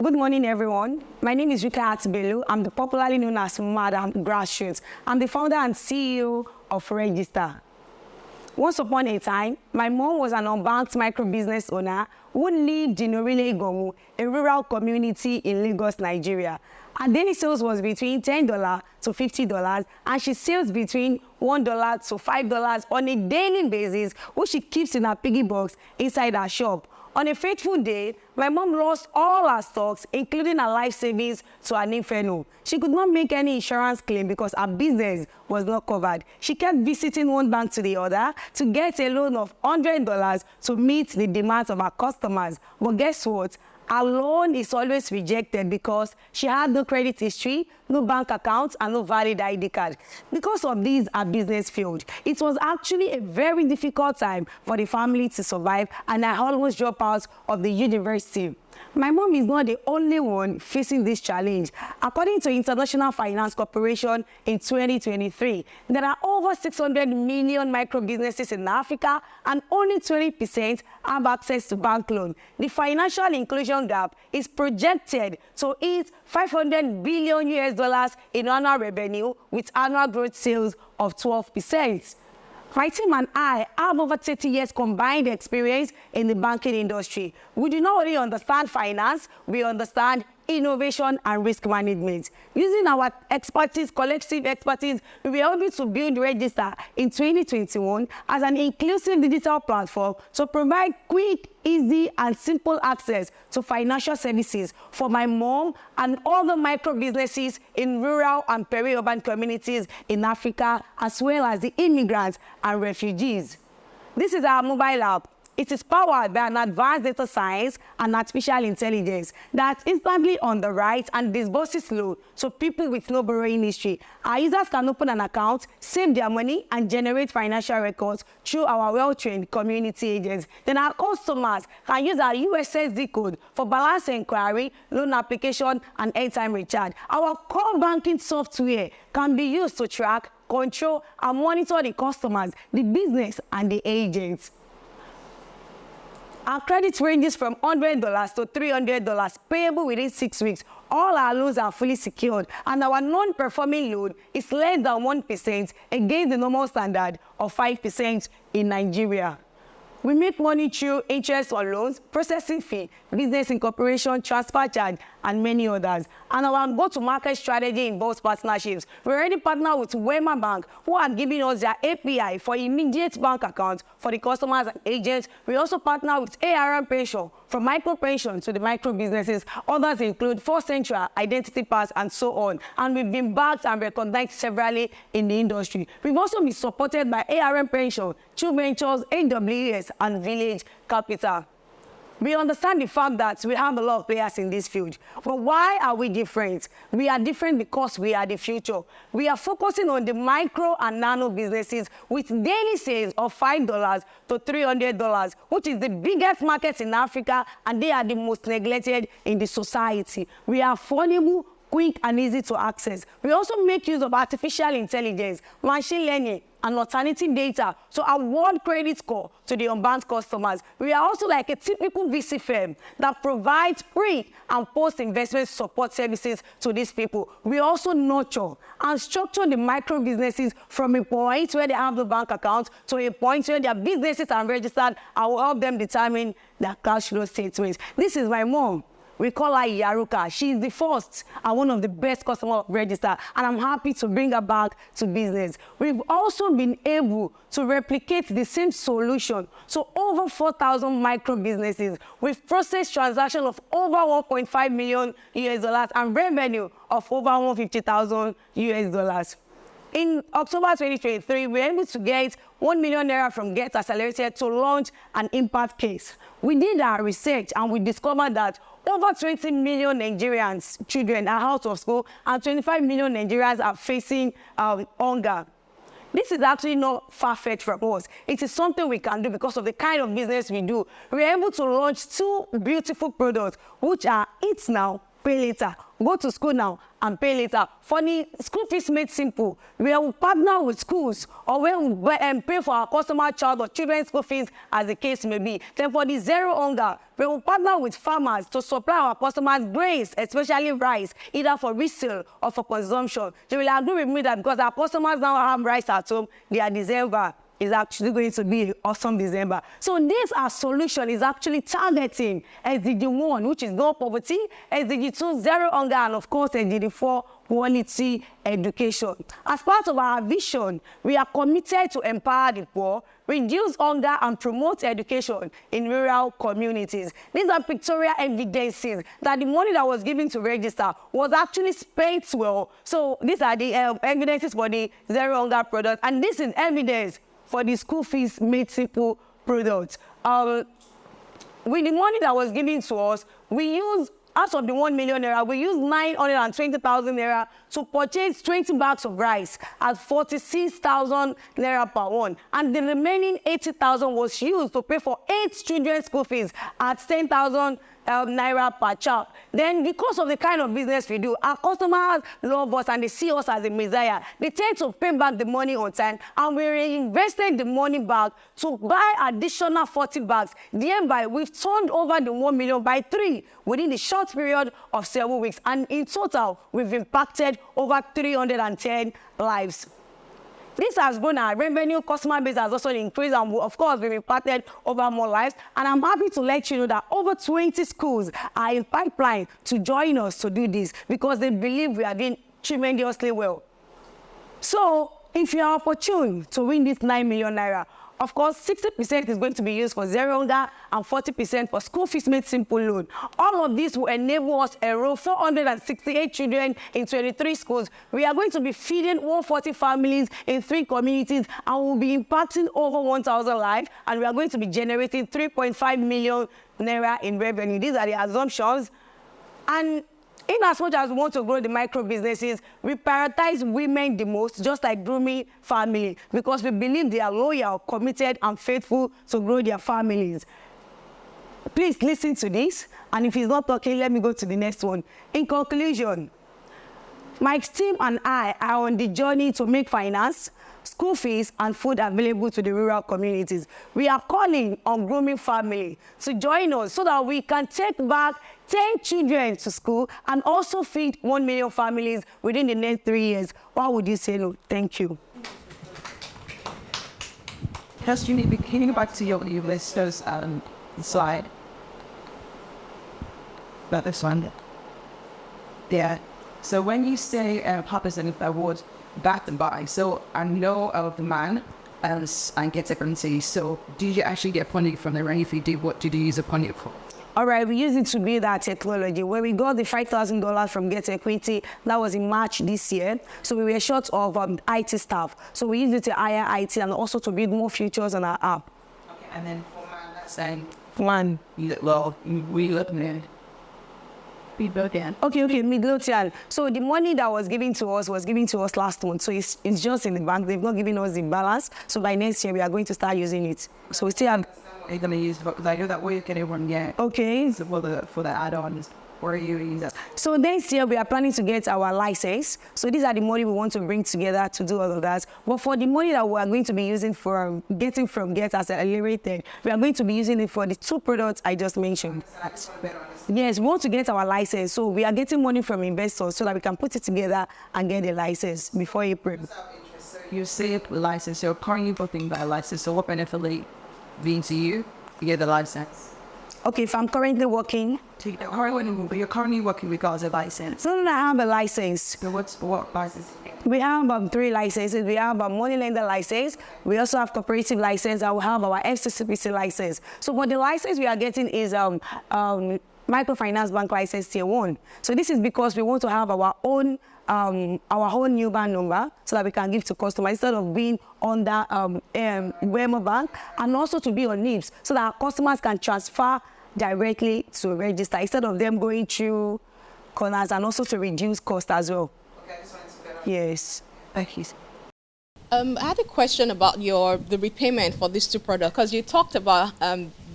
Good morning, everyone. My name is Rukayat Bello. I'm the popularly known as Madam Grassroots. I'm the founder and CEO of Regxta. Once upon a time, my mom was an unbanked micro-business owner who lived in Orile Igomu, a rural community in Lagos, Nigeria. Her daily sales was between $10 to $50, and she sells between $1 to $5 on a daily basis, which she keeps in her piggy box inside her shop. On a fateful day, my mom lost all her stocks, including her life savings, to an inferno. She could not make any insurance claim because her business was not covered. She kept visiting one bank to the other to get a loan of $100 to meet the demands of her customers. But guess what? Her loan is always rejected because she had no credit history, no bank accounts, and no valid ID card. Because of this, her business failed. It was actually a very difficult time for the family to survive, and I almost dropped out of the university. My mom is not the only one facing this challenge. According to International Finance Corporation in 2023, there are over 600 million micro-businesses in Africa, and only 20% have access to bank loan. The financial inclusion gap is projected to hit $500 billion in annual revenue, with annual growth sales of 12%. My team and I have over 30 years combined experience in the banking industry. We do not only understand finance, we understand innovation and risk management. Using our expertise, collective expertise, we were able to build Regxta in 2021 as an inclusive digital platform to provide quick, easy, and simple access to financial services for my mom and other micro businesses in rural and peri-urban communities in Africa, as well as the immigrants and refugees. This is our mobile app. It is powered by an advanced data science and artificial intelligence that instantly underwrites and disburses loan to people with no borrowing history. Our users can open an account, save their money, and generate financial records through our well-trained community agents. Then our customers can use our USSD code for balance inquiry, loan application, and airtime recharge. Our core banking software can be used to track, control, and monitor the customers, the business, and the agents. Our credit ranges from $100 to $300, payable within 6 weeks. All our loans are fully secured, and our non-performing loan is less than 1% against the normal standard of 5% in Nigeria. We make money through interest on loans, processing fee, business incorporation, transfer charge, and many others. And our go-to-market strategy involves partnerships. We already partner with Wema Bank, who are giving us their API for immediate bank accounts for the customers and agents. We also partner with ARM Pension, from micro pension to the micro businesses. Others include First Central, Identity Pass, and so on. And we've been backed and recognized severally in the industry. We've also been supported by ARM Pension, True Ventures, AWS, and Village Capital. We understand the fact that we have a lot of players in this field. But why are we different? We are different because we are the future. We are focusing on the micro and nano businesses with daily sales of $5 to $300, which is the biggest market in Africa, and they are the most neglected in the society. We are affordable, quick, and easy to access. We also make use of artificial intelligence, machine learning, and alternative data to award credit score to the unbanked customers. We are also like a typical VC firm that provides pre- and post-investment support services to these people. We also nurture and structure the micro businesses from a point where they have the bank account to a point where their businesses are registered, and will help them determine their cash flow statements. This is my mom. We call her Yaruka. She is the first and one of the best customers of Regxta, and I'm happy to bring her back to business. We've also been able to replicate the same solution to over 4,000 micro businesses. We've processed transactions of over $1.5 million and revenue of over $150,000. In October 2023, we were able to get $1 million from GETaccelerated to launch an impact case. We did our research and we discovered that over 20 million Nigerians children are out of school, and 25 million Nigerians are facing hunger. This is actually not far-fetched from us. It is something we can do because of the kind of business we do. We're able to launch 2 beautiful products, which are Eat Now pay later. Go to school now and pay later. For the school fees made simple, we will partner with schools or we will pay for our customer child or children's school fees as the case may be. Then for the zero hunger, we will partner with farmers to supply our customers grains, especially rice, either for resale or for consumption. You will agree with me that because our customers now have rice at home, their December is actually going to be an awesome December. So this our solution is actually targeting SDG 1, which is no poverty, SDG 2, zero hunger, and of course SDG 4, quality education. As part of our vision, we are committed to empower the poor, reduce hunger, and promote education in rural communities. These are pictorial evidences that the money that was given to Regxta was actually spent well. So these are the evidences for the zero hunger product, and this is evidence for the school fees made simple products. With the money that was given to us, we used, out of the 1 million naira, we used 920,000 naira to purchase 20 bags of rice at 46,000 naira per one. And the remaining 80,000 was used to pay for 8 children's school fees at 10,000 naira per child. Then because of the kind of business we do, our customers love us and they see us as a messiah. They tend to pay back the money on time, and we reinvested the money back to buy additional 40 bags. Thereby, we've turned over the 1 million by 3 within the short period of 7 weeks. And in total, we've impacted over 310 lives. This has grown our revenue, customer base has also increased, and of course, we've impacted over more lives. And I'm happy to let you know that over 20 schools are in pipeline to join us to do this because they believe we are doing tremendously well. So, if you are opportune to win this 9 million naira, of course, 60% is going to be used for zero hunger and 40% for school fees made simple loan. All of this will enable us to enroll 468 children in 23 schools. We are going to be feeding 140 families in 3 communities, and we'll be impacting over 1,000 lives, and we are going to be generating 3.5 million naira in revenue. These are the assumptions. And in as much as we want to grow the micro businesses, we prioritize women the most, just like grooming family, because we believe they are loyal, committed, and faithful to grow their families. Please listen to this, and if he's not talking, let me go to the next one. In conclusion, my team and I are on the journey to make finance, school fees, and food available to the rural communities. We are calling on grooming family to join us so that we can take back 10 children to school and also feed 1 million families within the next 3 years. Why would you say no? Thank you. Just you need to get back to your investors slide. About this one. Yeah. So when you say purpose and awards, back and buy. So I know of the man and GETaccelerated. So do you actually get funding from there? And if you do, what did you use the funding for? All right, we used it to build our technology. When we got the $5,000 from GETaccelerated, that was in March this year. So we were short of IT staff. So we used it to hire IT and also to build more features on our app. Okay, and then for man, that's saying Man. Well, we looking at Midlothian. Okay, Midlothian. So the money that was given to us last month. So it's just in the bank. They've not given us the balance. So by next year, we are going to start using it. So we still have... Are you going to use it? Because I know that we can everyone get. Okay. So for the add-ons. Where are you using that? So next year, we are planning to get our license. So these are the money we want to bring together to do all of that. But for the money that we are going to be using for getting from GETaccelerated, we are going to be using it for the 2 products I just mentioned. Yes, we want to get our license. So we are getting money from investors so that we can put it together and get the license before April. You say the license, so currently booking that license. So what benefit being to you to get the license? Okay, if I'm currently working... You're currently working without a license. So I have a license. So what license? We have 3 licenses. We have a money lender license. We also have cooperative license. And we have our FCCPC license. So what the license we are getting is microfinance bank license tier 1. So this is because we want to have our own new bank number so that we can give to customers instead of being under Wemo Bank, and also to be on NIBS so that our customers can transfer directly to Regxta instead of them going through corners, and also to reduce cost as well. Okay, this one's better. Yes. Thank you. I had a question about the repayment for these 2 products, because you talked about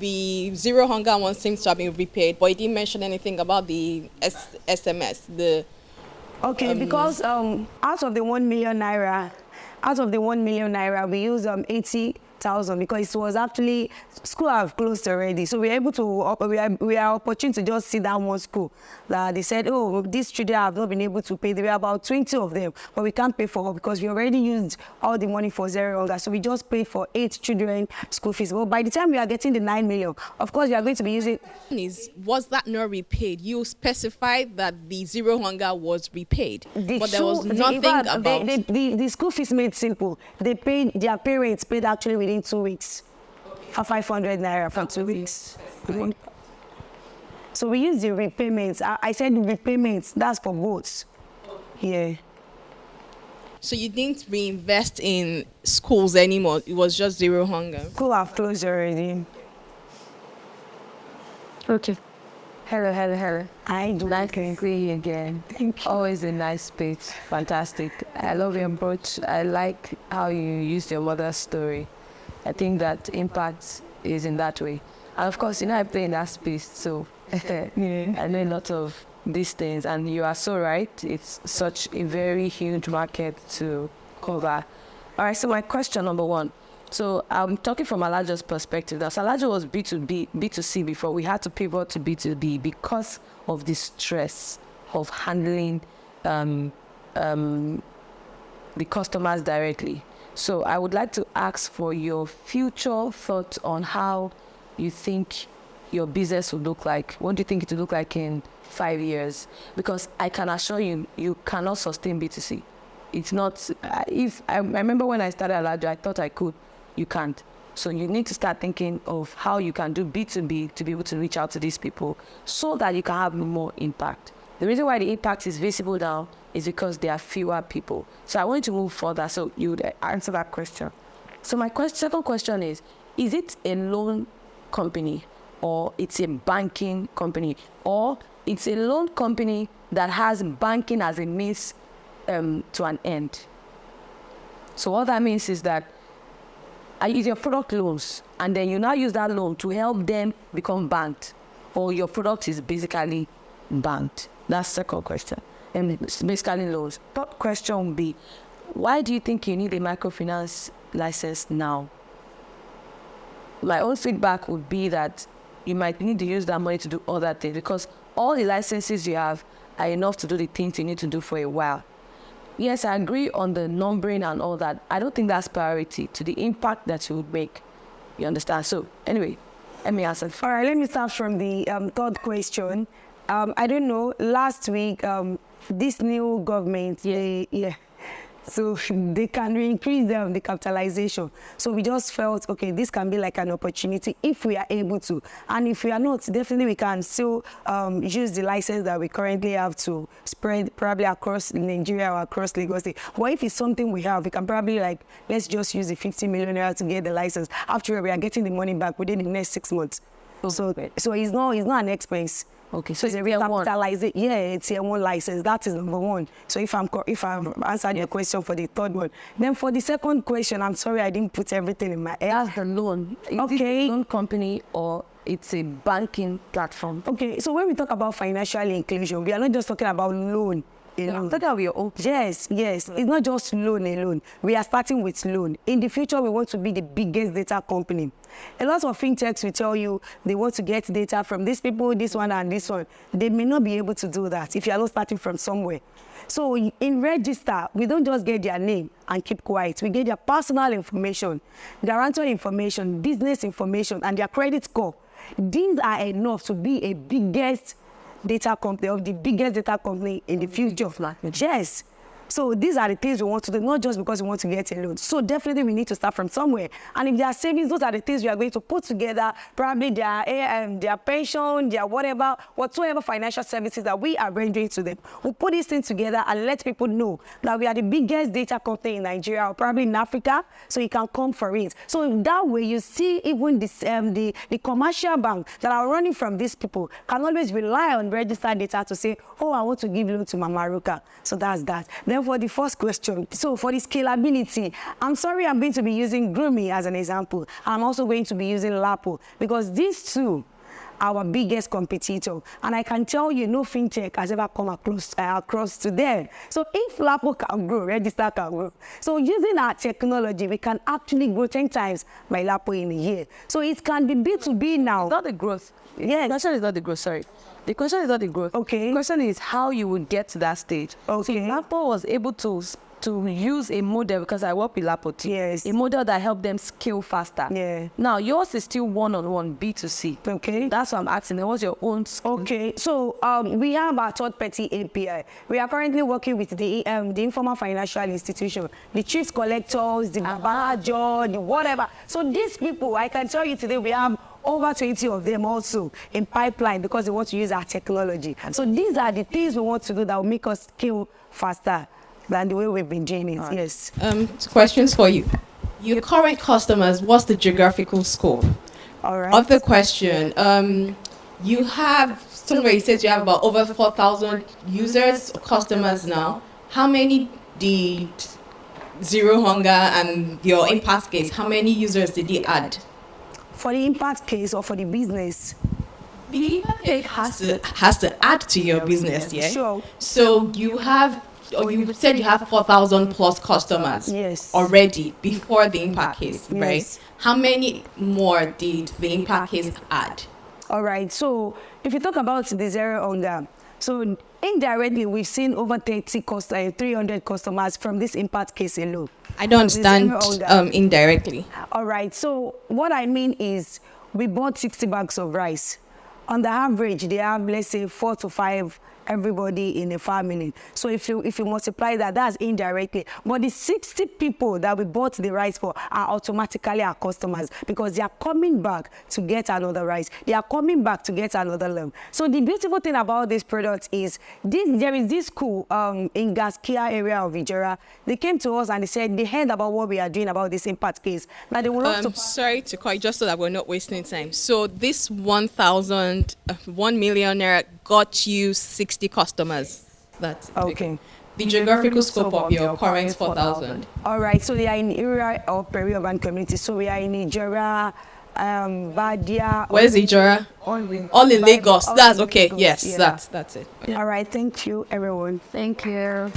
the zero hunger one seems to have been repaid, but he didn't mention anything about the SMS. Okay, because out of the 1 million naira, we use 80,000 because it was actually school have closed already. So we're able to we are opportunity to just see that one school that they said, oh, these children have not been able to pay. There were about 20 of them, but we can't pay for all because we already used all the money for zero hunger. So we just paid for 8 children school fees. But by the time we are getting the 9 million, of course we are going to be using. Was that not repaid? You specified that the zero hunger was repaid, but there was nothing about the school fees made simple. They paid, their parents paid actually within 2 weeks for 500 naira for 2 weeks. So we use the repayments. I said repayments, that's for both. Yeah. So you didn't reinvest in schools anymore? It was just zero hunger? School have closed already. Okay. Hello. I do. Nice to see you again. Thank you. Always a nice speech. Fantastic. I love your approach. I like how you used your mother's story. I think that impact is in that way. And of course, I play in that space, so I know a lot of these things. And you are so right. It's such a very huge market to cover. All right, so my question number one. So I'm talking from Alajo's perspective. Now, Alajo was B2C before. We had to pivot to B2B because of the stress of handling the customers directly. So I would like to ask for your future thoughts on how you think your business will look like. What do you think it will look like in 5 years? Because I can assure you, you cannot sustain B2C. It's not, I remember when I started Alajo, I thought I could. You can't. So you need to start thinking of how you can do B2B to be able to reach out to these people so that you can have more impact. The reason why the impact is visible now is because there are fewer people. So I want you to move further so you would answer that question. So my second question is it a loan company or it's a banking company or it's a loan company that has banking as a means to an end? So what that means is that I use your product loans, and then you now use that loan to help them become banked, or your product is basically banked. That's the second question. And it's basically loans. Third question would be, why do you think you need a microfinance license now? My own feedback would be that you might need to use that money to do other things because all the licenses you have are enough to do the things you need to do for a while. Yes, I agree on the numbering and all that. I don't think that's priority to the impact that you would make. You understand? So anyway, let me answer. All right, let me start from the third question. I don't know, last week, this new government, so they can increase the capitalization. So we just felt, okay, this can be like an opportunity if we are able to. And if we are not, definitely we can still use the license that we currently have to spread probably across Nigeria or across Lagos State. But if it's something we have, we can probably let's just use the 50 million naira to get the license. After all, we are getting the money back within the next 6 months. So it's not an expense. Okay, so it's a recapitalization. Yeah, it's a one license. That is number one. So if I've answered your question for the third one, then for the second question, I'm sorry I didn't put everything in my head. That's the loan. Is it a loan company or it's a banking platform? Okay, so when we talk about financial inclusion, we are not just talking about loan. I'm talking about your own. Yes. It's not just loan alone. We are starting with loan. In the future, we want to be the biggest data company. A lot of fintechs will tell you they want to get data from these people, this one and this one. They may not be able to do that if you are not starting from somewhere. So in Regxta, we don't just get their name and keep quiet. We get their personal information, their rental information, business information, and their credit score. These are enough to be a biggest data company, of the biggest data company in the future. Yes. So these are the things we want to do, not just because we want to get a loan. So definitely we need to start from somewhere. And if there are savings, those are the things we are going to put together, probably their pension, their whatsoever financial services that we are rendering to them. We'll put these things together and let people know that we are the biggest data company in Nigeria or probably in Africa, so you can come for it. So in that way, you see even this, the commercial bank that are running from these people can always rely on registered data to say, oh, I want to give loan to Mama Ruka. So that's that. Then for the first question, so for the scalability, I'm sorry I'm going to be using Groomy as an example. I'm also going to be using Lapo because these two are our biggest competitor. And I can tell you no fintech has ever come across to them. So if Lapo can grow, Regxta can grow. So using our technology, we can actually grow 10 times by Lapo in a year. So it can be B2B now. Not the growth. Yes. The question is not the growth, sorry. The question is not the growth. Okay. The question is how you would get to that stage. Okay. So Lapo was able to use a model, because I work with Lapo too. Yes. A model that helped them scale faster. Yeah. Now, yours is still one-on-one, B2C. Okay. That's what I'm asking. What's your own skill? Okay, so we have our third-party API. We are currently working with the informal financial institution, the chief collectors, the Babajo, the whatever. So these people, I can tell you today, we have over 20 of them also in pipeline because they want to use our technology. So these are the things we want to do that will make us scale faster than the way we've been doing it. Right. Yes. Questions for you. Your current customers, what's the geographical scope? All right. Of the question, you have, somewhere it says you have about over 4,000 users, customers now. How many did Zero Hunger and your impact case, how many users did you add? For the impact case or for the business? The impact case has to add to your business, yeah? Sure. So you have, or you said you have 4,000 plus customers, yes, already before the impact case, yes, right? How many more did the impact case add? All right, so if you talk about the Zero Hunger, so indirectly we've seen over 300 customers from this impact case alone. I don't understand indirectly. All right, so what I mean is we bought 60 bags of rice. On the average, they have, let's say, 4 to 5 everybody in a family. So if you multiply that, that's indirectly. But the 60 people that we bought the rice for are automatically our customers because they are coming back to get another rice. They are coming back to get another lamb. So the beautiful thing about this product is there is this school in Gaskia area of Ijera. They came to us and they said they heard about what we are doing about this impact case. Now they will love to. Sorry to call you, just so that we're not wasting time. So this 1 million naira got you 60 customers. That's okay. The geographical scope of your current 4,000. All right, so they are in area of peri-urban community. So we are in Ijera, Badia. Where's Ijera? All in Lagos. That's okay. Yes, yeah. That's it. Okay. All right, thank you, everyone. Thank you.